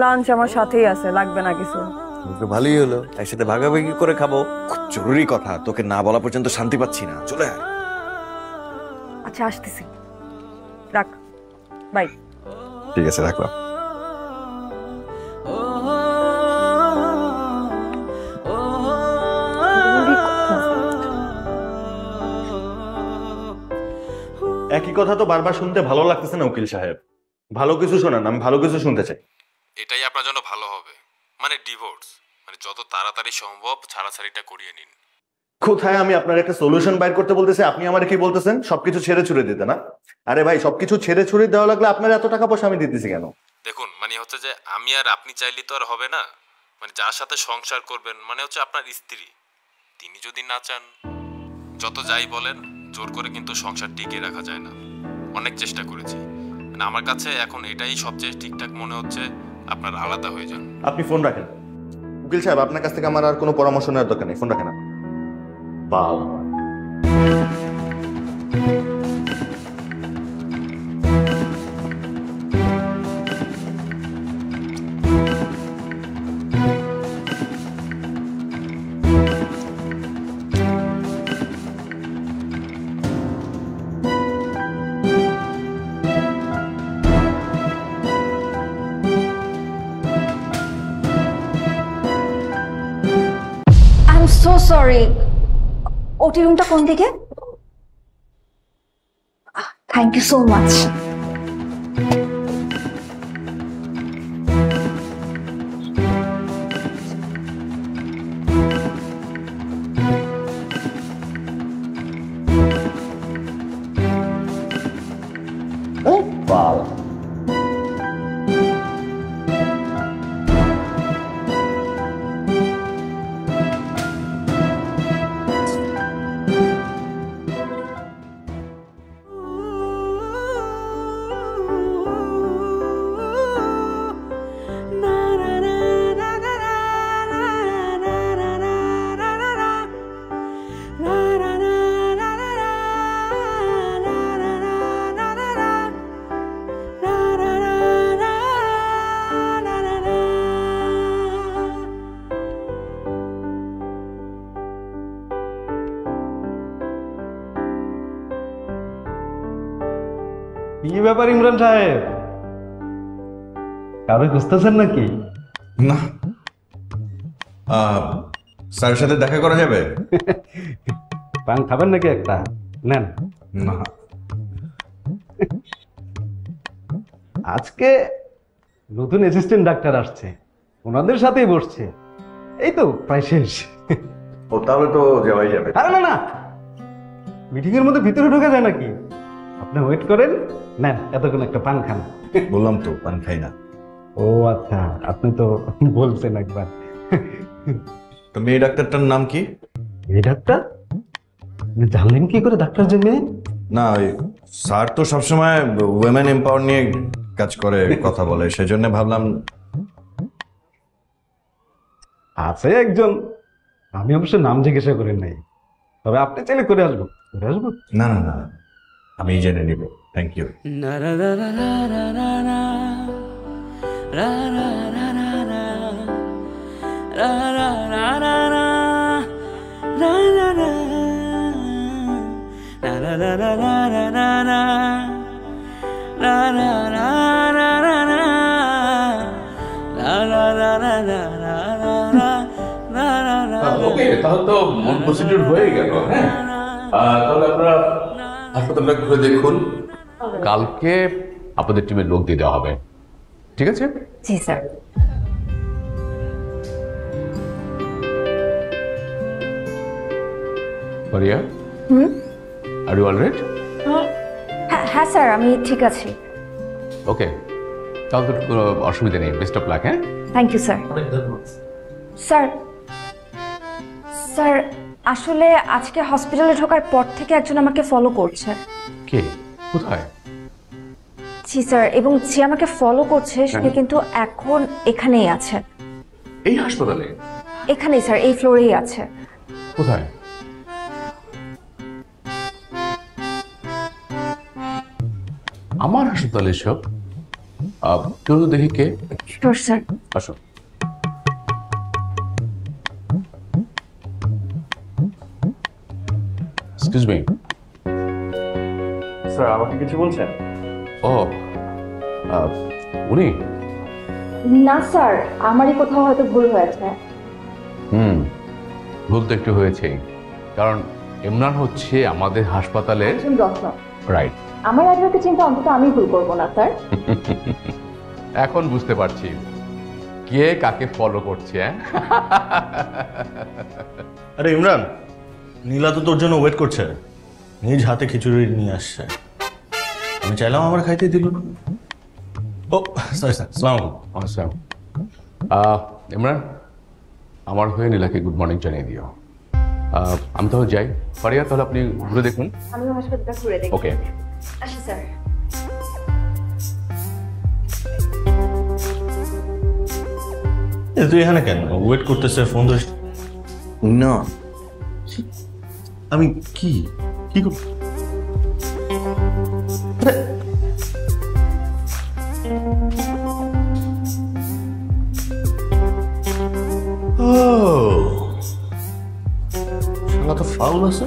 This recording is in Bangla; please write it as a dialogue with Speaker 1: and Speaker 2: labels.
Speaker 1: লাঞ্চ আমার সাথেই আছে, লাগবে না কিছু।
Speaker 2: তো ভালোই হলো, একসাথে ভাগাভাগি করে খাবো। খুব জরুরি কথা, তোকে না বলা পর্যন্ত শান্তি পাচ্ছি না, চলে আয়।
Speaker 1: আচ্ছা আসতেছি, রাখ, বাই।
Speaker 2: ঠিক আছে, রাখলাম।
Speaker 3: একই কথা তো বারবার শুনতে ভালো লাগতেছে না উকিল সাহেব। ভালো কিছু শোনান, আমি ভালো কিছু শুনতে চাই।
Speaker 4: এটাই আপনার জন্য ভালো হবে, মানে ডিভোর্স, মানে যত তাড়াতাড়ি সম্ভব ছাড়াছাড়িটা করিয়ে নিন।
Speaker 3: কোথায় আমি আপনার একটা সলিউশন বাইর করতে বলতেছি, আপনি আমার কি বলতেছেন সবকিছু ছেড়ে ছুড়ে দিতে না? আরে ভাই, সবকিছু ছেড়ে ছুড়ে দেওয়া লাগলে আপনার এত টাকা পয়সা আমি দিতেছি কেন?
Speaker 4: দেখুন, মানে হচ্ছে যে আমি আর আপনি চাইলে তো আর হবে না। মানে যার সাথে সংসার করবেন মানে হচ্ছে আপনার স্ত্রী, তিনি যদি না চান, যত যাই বলেন জোর করে কিন্তু সংসার টিকিয়ে রাখা যায় না। অনেক চেষ্টা করেছি, মানে আমার কাছে এখন এটাই সবচেয়ে ঠিকঠাক মনে হচ্ছে, আপনার আলাদা হয়ে যান।
Speaker 3: আপনি ফোন রাখেন উকিল সাহেব, আপনার কাছ থেকে আমার আর কোনো পরামর্শ নেওয়ার দরকার নেই, ফোন রাখেন আপনি। বাবা,
Speaker 5: আই এম সো সরি। ওটি রুমটা কোন দিকে? Thank you so much.
Speaker 3: বাবা,
Speaker 6: কি ব্যাপার ইমরান সাহেব, কাউকে খুঁজতেছেন নাকি?
Speaker 2: না, স্যারের সাথে দেখা করা যাবে?
Speaker 6: পান খাবেন নাকি একটা? নেন।
Speaker 2: না।
Speaker 6: আজকে নতুন অ্যাসিস্ট্যান্ট ডাক্তার আসছে, ওনাদের সাথেই বসছে, এই তো প্রায় শেষ।
Speaker 3: ও তাহলে তো যাওয়াই যাবে।
Speaker 6: আরে না না, মিটিং এর মধ্যে ভিতরে ঢোকা যায় নাকি? আপনি ওয়েট করেন, নেন এতক্ষণ একটা পান খান।
Speaker 2: বললাম তো পান খাই না।
Speaker 6: ও আচ্ছা, আপনি তো বলছেন একবার।
Speaker 2: তো মেয়ে ডাক্তারটার নাম কি?
Speaker 6: এই ডাক্তার? আপনি জানলেন কি করে ডাক্তার যে মেয়ে?
Speaker 2: না, ওই স্যার তো সবসময় উইমেন এম্পাওয়ার নিয়ে কাজ করে, কথা বলে, সেজন্য ভাবলাম।
Speaker 6: আছে একজন, আমি অবশ্য নাম জিজ্ঞাসা করেন নাই, তবে আপনি চাইলে করে আসবো। করে আসবো?
Speaker 2: না না না, আমি জেনে নিব, থ্যাংক ইউ।
Speaker 7: ওকে, তাহলে তো মূল প্রসিডিউর হয়ে গেল। হ্যাঁ, তাহলে আপনারা হাসপাতালটা ঘুরে দেখুন, কালকে আপনাদের টিমের লোক দিয়ে দেওয়া হবে, ঠিক আছে?
Speaker 5: জি sir.
Speaker 7: Maria, are you alright?
Speaker 5: হ্যাঁ স্যার, আমি ঠিক আছি।
Speaker 7: ওকে, তাহলে তো কোনো অসুবিধা নেই, বেস্ট অফ লাক। হ্যাঁ,
Speaker 5: thank you sir. Sir, sir আসলে আজকে হসপিটালে ঢোকার পর থেকে একজন আমাকে ফলো করছে।
Speaker 7: কে? কোথায়?
Speaker 5: জি স্যার, এবং যে আমাকে ফলো করছে সে কিন্তু এখন এখানেই আছে।
Speaker 7: এই হাসপাতালে?
Speaker 5: এখানেই স্যার, এই ফ্লোরেই আছে।
Speaker 7: কোথায়? আমার হাসপাতালে সব? কেউ তো দেখি কে?
Speaker 5: Sure sir.
Speaker 7: আসো। Excuse me.
Speaker 3: স্যার আমাকে কিছু বলছেন?
Speaker 7: ও উনি?
Speaker 5: না স্যার, আমারই কোথাও হয়তো ভুল হয়েছে।
Speaker 7: ভুল তো একটু হয়েছেই, কারণ ইমরান হচ্ছে আমাদের হাসপাতালে।
Speaker 5: একজন রত্ন।
Speaker 7: রাইট।
Speaker 5: আমার অ্যাডভোকেট চিন্তা অন্তত আমি ভুল করবো না স্যার।
Speaker 7: এখন বুঝতে পারছি কে কাকে ফলো করছে।
Speaker 3: আরে ইমরান, নীলা তো তোর জন্য ওয়েট করছে, নিজ হাতে খিচুড়ি নিয়ে আসছে। আমি চাইলাম আমার খাইতে দিল না। ও সরি স্যার, সালাম আলাইকুম।
Speaker 7: আচ্ছা ইমরান, আমার হয়ে নীলাকে গুড মর্নিং জানিয়ে দিও। আমি তাহলে যাই। ফারিয়া, তাহলে আপনি ঘুরে দেখুন।
Speaker 5: আমিও হাসপাতালটা ঘুরে দেখি।
Speaker 7: ওকে।
Speaker 5: আসি স্যার।
Speaker 3: তুই এখানে কেন? ওয়েট করতেছে, ফোন ধরিস না। আমি কি কি করব? ও শালা তো ফাউল আছে।